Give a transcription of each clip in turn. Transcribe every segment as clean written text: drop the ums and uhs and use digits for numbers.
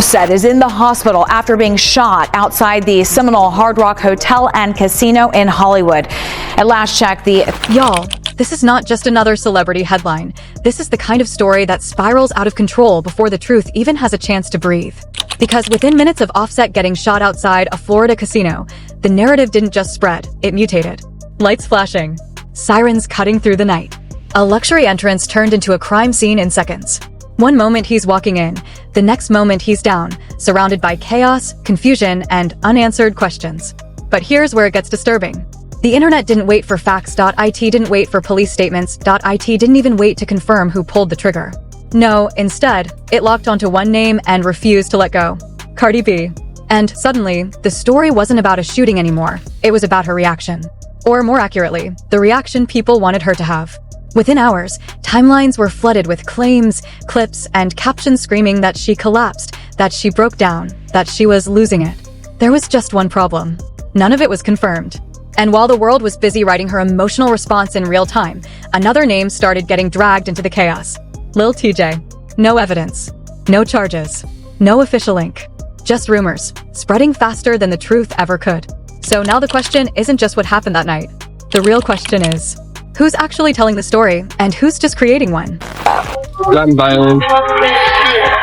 Offset is in the hospital after being shot outside the Seminole Hard Rock Hotel and Casino in Hollywood. At last check, Y'all, this is not just another celebrity headline. This is the kind of story that spirals out of control before the truth even has a chance to breathe. Because within minutes of Offset getting shot outside a Florida casino, the narrative didn't just spread, it mutated. Lights flashing, sirens cutting through the night. A luxury entrance turned into a crime scene in seconds. One moment he's walking in, the next moment he's down, surrounded by chaos, confusion, and unanswered questions. But here's where it gets disturbing. The internet didn't wait for facts.it, didn't wait for police statements.it, didn't even wait to confirm who pulled the trigger. No, instead, it locked onto one name and refused to let go. Cardi B. And suddenly, the story wasn't about a shooting anymore. It was about her reaction. Or more accurately, the reaction people wanted her to have. Within hours, timelines were flooded with claims, clips, and captions screaming that she collapsed, that she broke down, that she was losing it. There was just one problem. None of it was confirmed. And while the world was busy writing her emotional response in real time, another name started getting dragged into the chaos. Lil Tjay. No evidence. No charges. No official link. Just rumors, spreading faster than the truth ever could. So now the question isn't just what happened that night. The real question is, who's actually telling the story, and who's just creating one? Gun violence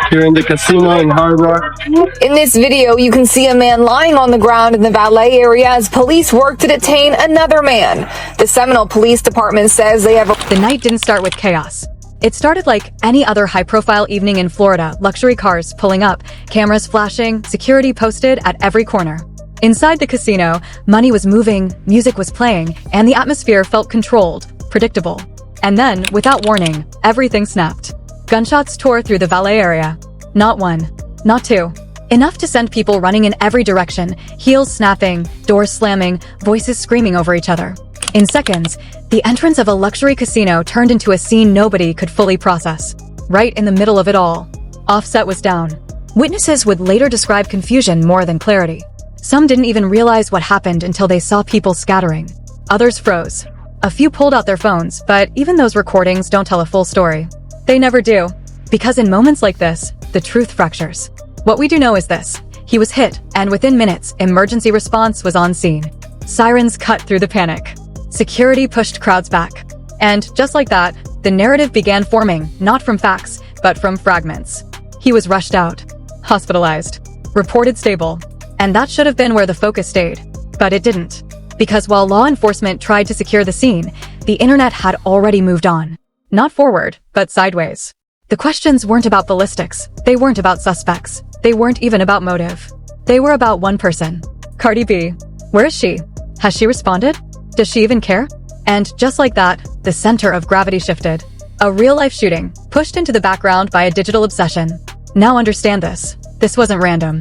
here in the casino in Hard Rock. In this video, you can see a man lying on the ground in the valet area as police work to detain another man. The Seminole Police Department says they have The night didn't start with chaos. It started like any other high-profile evening in Florida, luxury cars pulling up, cameras flashing, security posted at every corner. Inside the casino, money was moving, music was playing, and the atmosphere felt controlled, predictable. And then, without warning, everything snapped. Gunshots tore through the valet area. Not one, not two. Enough to send people running in every direction, heels snapping, doors slamming, voices screaming over each other. In seconds, the entrance of a luxury casino turned into a scene nobody could fully process. Right in the middle of it all, Offset was down. Witnesses would later describe confusion more than clarity. Some didn't even realize what happened until they saw people scattering. Others froze. A few pulled out their phones, but even those recordings don't tell a full story. They never do. Because in moments like this, the truth fractures. What we do know is this. He was hit, and within minutes, emergency response was on scene. Sirens cut through the panic. Security pushed crowds back. And just like that, the narrative began forming, not from facts, but from fragments. He was rushed out. Hospitalized. Reported stable. And that should have been where the focus stayed. But it didn't. Because while law enforcement tried to secure the scene, the internet had already moved on. Not forward, but sideways. The questions weren't about ballistics. They weren't about suspects. They weren't even about motive. They were about one person. Cardi B. Where is she? Has she responded? Does she even care? And just like that, the center of gravity shifted. A real-life shooting, pushed into the background by a digital obsession. Now understand this. This wasn't random.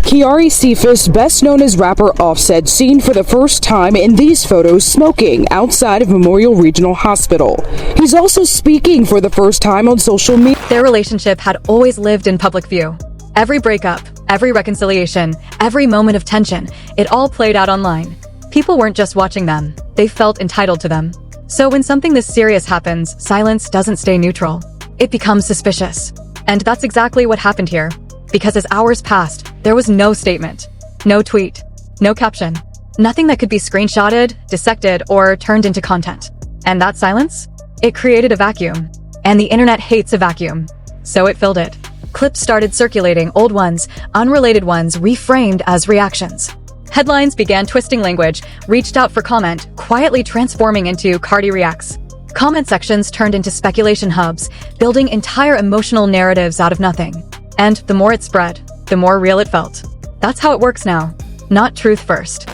Kiari Cephas, best known as rapper Offset, seen for the first time in these photos smoking outside of Memorial Regional Hospital. He's also speaking for the first time on social media. Their relationship had always lived in public view. Every breakup, every reconciliation, every moment of tension, it all played out online. People weren't just watching them, they felt entitled to them. So when something this serious happens, silence doesn't stay neutral. It becomes suspicious. And that's exactly what happened here. Because as hours passed, there was no statement, no tweet, no caption, nothing that could be screenshotted, dissected, or turned into content. And that silence? It created a vacuum. And the internet hates a vacuum. So it filled it. Clips started circulating, old ones, unrelated ones, reframed as reactions. Headlines began twisting language, reached out for comment, quietly transforming into Cardi reacts. Comment sections turned into speculation hubs, building entire emotional narratives out of nothing. And the more it spread, the more real it felt. That's how it works now. Not truth first.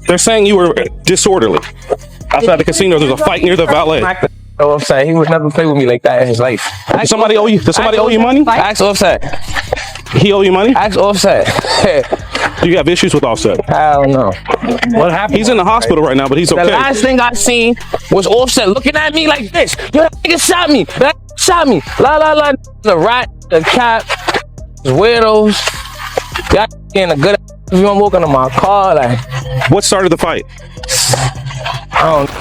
They're saying you were disorderly. Outside the casino, there's a fight near the valet. Offset, he would never play with me like that in his life. Does somebody owe you money? Ask Offset. He owe you money? Ask Offset. Do you have issues with Offset? I don't know. What happened? He's in the hospital right now, but he's okay. The last thing I seen was Offset looking at me like this. Yo, that nigga shot me. That shot me. La la la. The rat, the cat, the weirdos. Y'all getting a good. If you walking to my car, like. What started the fight?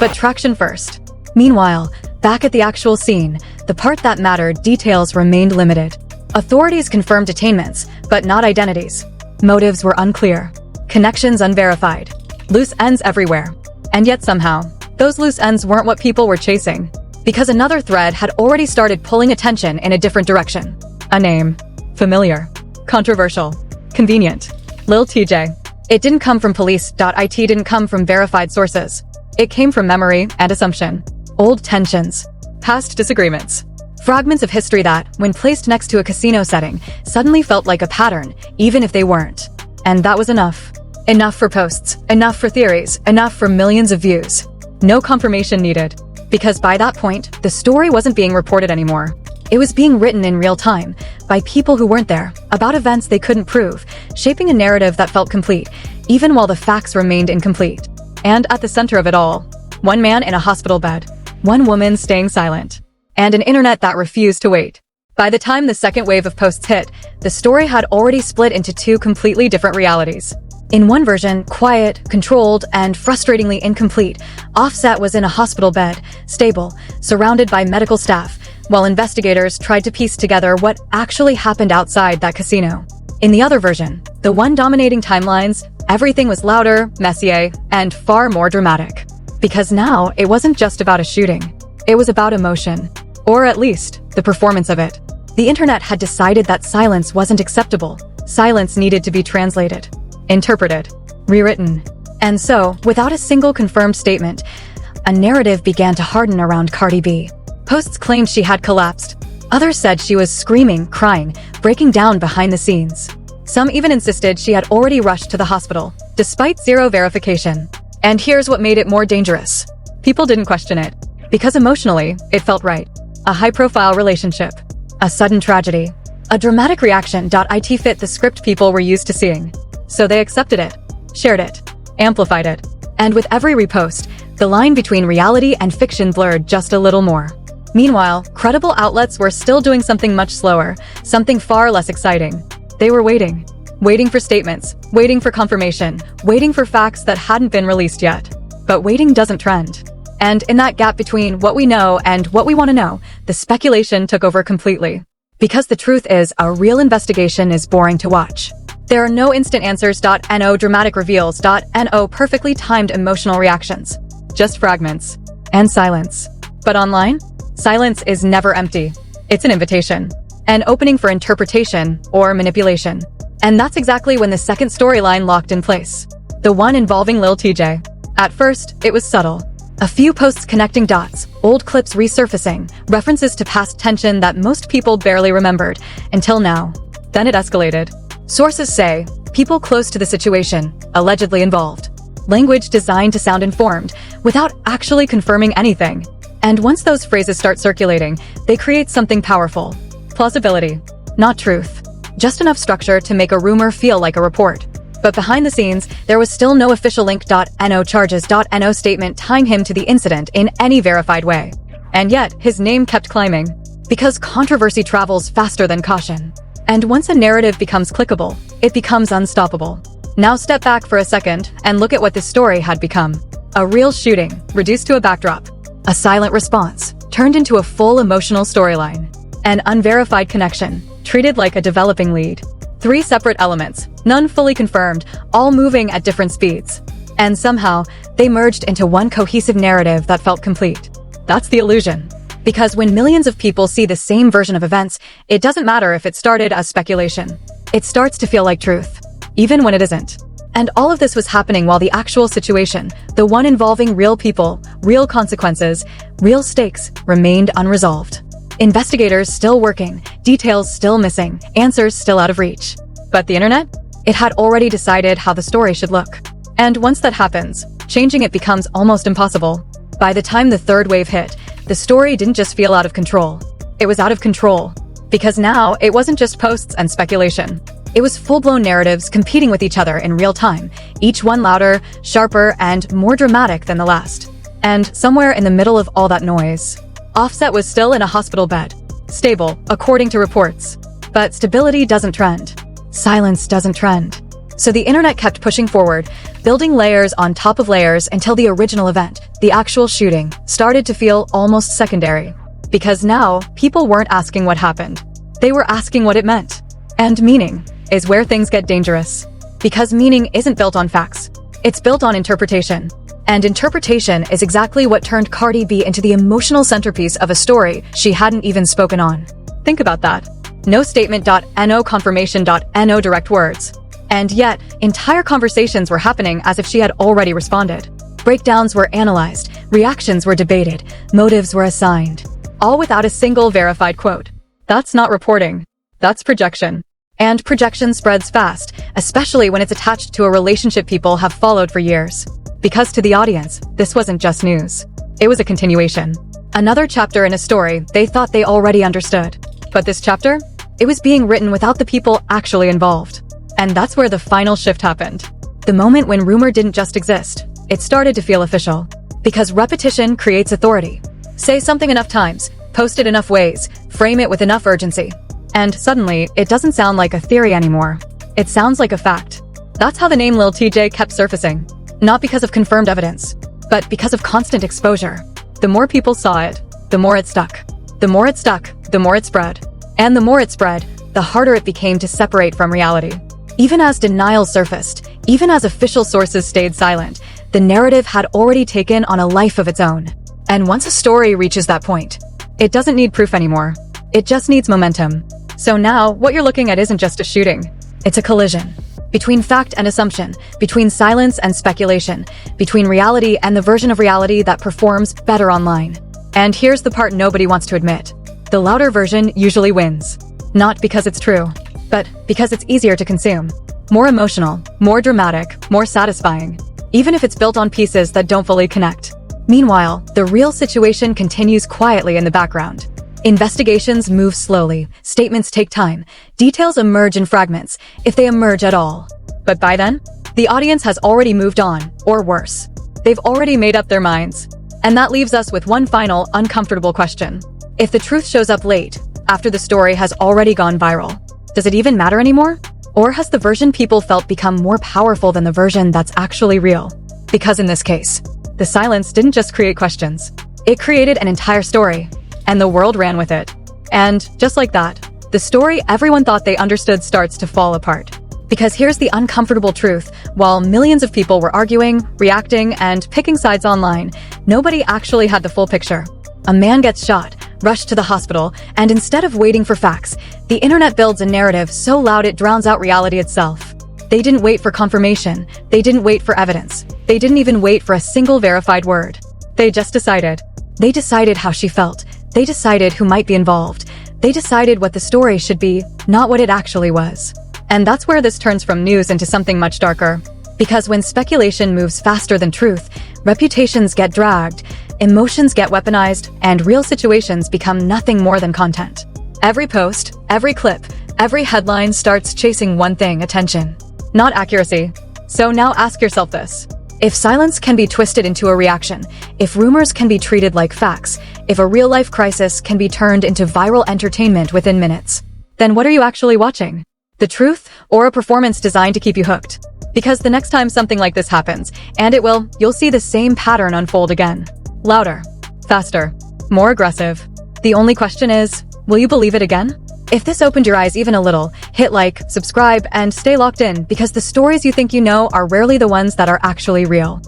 But traction first. Meanwhile, back at the actual scene, the part that mattered, details remained limited. Authorities confirmed detainments, but not identities. Motives were unclear. Connections unverified. Loose ends everywhere. And yet somehow, those loose ends weren't what people were chasing. Because another thread had already started pulling attention in a different direction. A name. Familiar. Controversial. Convenient. Lil Tjay. It didn't come from police.it, didn't come from verified sources. It came from memory and assumption. Old tensions. Past disagreements. Fragments of history that, when placed next to a casino setting, suddenly felt like a pattern, even if they weren't. And that was enough. Enough for posts, enough for theories, enough for millions of views. No confirmation needed. Because by that point, the story wasn't being reported anymore. It was being written in real time, by people who weren't there, about events they couldn't prove, shaping a narrative that felt complete, even while the facts remained incomplete. And at the center of it all, one man in a hospital bed, one woman staying silent, and an internet that refused to wait. By the time the second wave of posts hit, the story had already split into two completely different realities. In one version, quiet, controlled, and frustratingly incomplete, Offset was in a hospital bed, stable, surrounded by medical staff, while investigators tried to piece together what actually happened outside that casino. In the other version, the one dominating timelines, everything was louder, messier, and far more dramatic. Because now, it wasn't just about a shooting. It was about emotion. Or at least, the performance of it. The internet had decided that silence wasn't acceptable. Silence needed to be translated, interpreted, rewritten. And so, without a single confirmed statement, a narrative began to harden around Cardi B. Posts claimed she had collapsed. Others said she was screaming, crying, breaking down behind the scenes. Some even insisted she had already rushed to the hospital, despite zero verification. And here's what made it more dangerous. People didn't question it. Because emotionally, it felt right. A high-profile relationship. A sudden tragedy. A dramatic reaction. It fit the script people were used to seeing. So they accepted it, shared it, amplified it. And with every repost, the line between reality and fiction blurred just a little more. Meanwhile, credible outlets were still doing something much slower, something far less exciting. They were waiting. Waiting for statements, waiting for confirmation, waiting for facts that hadn't been released yet. But waiting doesn't trend. And in that gap between what we know and what we want to know, the speculation took over completely. Because the truth is, a real investigation is boring to watch. There are no instant answers. No dramatic reveals. No perfectly timed emotional reactions. Just fragments. And silence. But online? Silence is never empty. It's an invitation. An opening for interpretation or manipulation. And that's exactly when the second storyline locked in place. The one involving Lil Tjay. At first, it was subtle. A few posts connecting dots, old clips resurfacing, references to past tension that most people barely remembered, until now. Then it escalated. Sources say, people close to the situation, allegedly involved. Language designed to sound informed, without actually confirming anything. And once those phrases start circulating, they create something powerful. Plausibility. Not truth. Just enough structure to make a rumor feel like a report. But behind the scenes, there was still no official link. No charges. No statement tying him to the incident in any verified way. And yet, his name kept climbing. Because controversy travels faster than caution. And once a narrative becomes clickable, it becomes unstoppable. Now step back for a second and look at what this story had become. A real shooting, reduced to a backdrop. A silent response, turned into a full emotional storyline. An unverified connection, treated like a developing lead. 3 separate elements, none fully confirmed, all moving at different speeds. And somehow, they merged into one cohesive narrative that felt complete. That's the illusion. Because when millions of people see the same version of events, it doesn't matter if it started as speculation. It starts to feel like truth, even when it isn't. And all of this was happening while the actual situation, the one involving real people, real consequences, real stakes, remained unresolved. Investigators still working, details still missing, answers still out of reach. But the internet? It had already decided how the story should look. And once that happens, changing it becomes almost impossible. By the time the third wave hit, the story didn't just feel out of control. It was out of control. Because now, it wasn't just posts and speculation. It was full-blown narratives competing with each other in real time, each one louder, sharper, and more dramatic than the last. And somewhere in the middle of all that noise, Offset was still in a hospital bed. Stable, according to reports. But stability doesn't trend. Silence doesn't trend. So the internet kept pushing forward, building layers on top of layers until the original event, the actual shooting, started to feel almost secondary. Because now, people weren't asking what happened. They were asking what it meant. And meaning is where things get dangerous. Because meaning isn't built on facts. It's built on interpretation. And interpretation is exactly what turned Cardi B into the emotional centerpiece of a story she hadn't even spoken on. Think about that. No statement.no, confirmation.no direct words. And yet, entire conversations were happening as if she had already responded. Breakdowns were analyzed, reactions were debated, motives were assigned. All without a single verified quote. That's not reporting. That's projection. And projection spreads fast, especially when it's attached to a relationship people have followed for years. Because to the audience, this wasn't just news. It was a continuation. Another chapter in a story they thought they already understood. But this chapter? It was being written without the people actually involved. And that's where the final shift happened. The moment when rumor didn't just exist, it started to feel official. Because repetition creates authority. Say something enough times, post it enough ways, frame it with enough urgency. And suddenly, it doesn't sound like a theory anymore. It sounds like a fact. That's how the name Lil Tjay kept surfacing. Not because of confirmed evidence, but because of constant exposure. The more people saw it, the more it stuck. The more it stuck, the more it spread. And the more it spread, the harder it became to separate from reality. Even as denial surfaced, even as official sources stayed silent, the narrative had already taken on a life of its own. And once a story reaches that point, it doesn't need proof anymore. It just needs momentum. So now, what you're looking at isn't just a shooting. It's a collision. Between fact and assumption, between silence and speculation, between reality and the version of reality that performs better online. And here's the part nobody wants to admit. The louder version usually wins. Not because it's true, but because it's easier to consume. More emotional, more dramatic, more satisfying. Even if it's built on pieces that don't fully connect. Meanwhile, the real situation continues quietly in the background. Investigations move slowly, statements take time, details emerge in fragments, if they emerge at all. But by then, the audience has already moved on, or worse. They've already made up their minds. And that leaves us with one final, uncomfortable question. If the truth shows up late, after the story has already gone viral, does it even matter anymore? Or has the version people felt become more powerful than the version that's actually real? Because in this case, the silence didn't just create questions. It created an entire story. And the world ran with it. And just like that, the story everyone thought they understood starts to fall apart. Because here's the uncomfortable truth. While millions of people were arguing, reacting, and picking sides online, nobody actually had the full picture. A man gets shot, rushed to the hospital, and instead of waiting for facts, the internet builds a narrative so loud it drowns out reality itself. They didn't wait for confirmation. They didn't wait for evidence. They didn't even wait for a single verified word. They just decided. They decided how she felt. They decided who might be involved. They decided what the story should be, not what it actually was. And that's where this turns from news into something much darker. Because when speculation moves faster than truth, reputations get dragged, emotions get weaponized, and real situations become nothing more than content. Every post, every clip, every headline starts chasing one thing: attention, not accuracy. So now ask yourself this. If silence can be twisted into a reaction, if rumors can be treated like facts, if a real-life crisis can be turned into viral entertainment within minutes, then what are you actually watching? The truth, or a performance designed to keep you hooked? Because the next time something like this happens, and it will, you'll see the same pattern unfold again. Louder, faster, more aggressive. The only question is, will you believe it again? If this opened your eyes even a little, hit like, subscribe, and stay locked in, because the stories you think you know are rarely the ones that are actually real.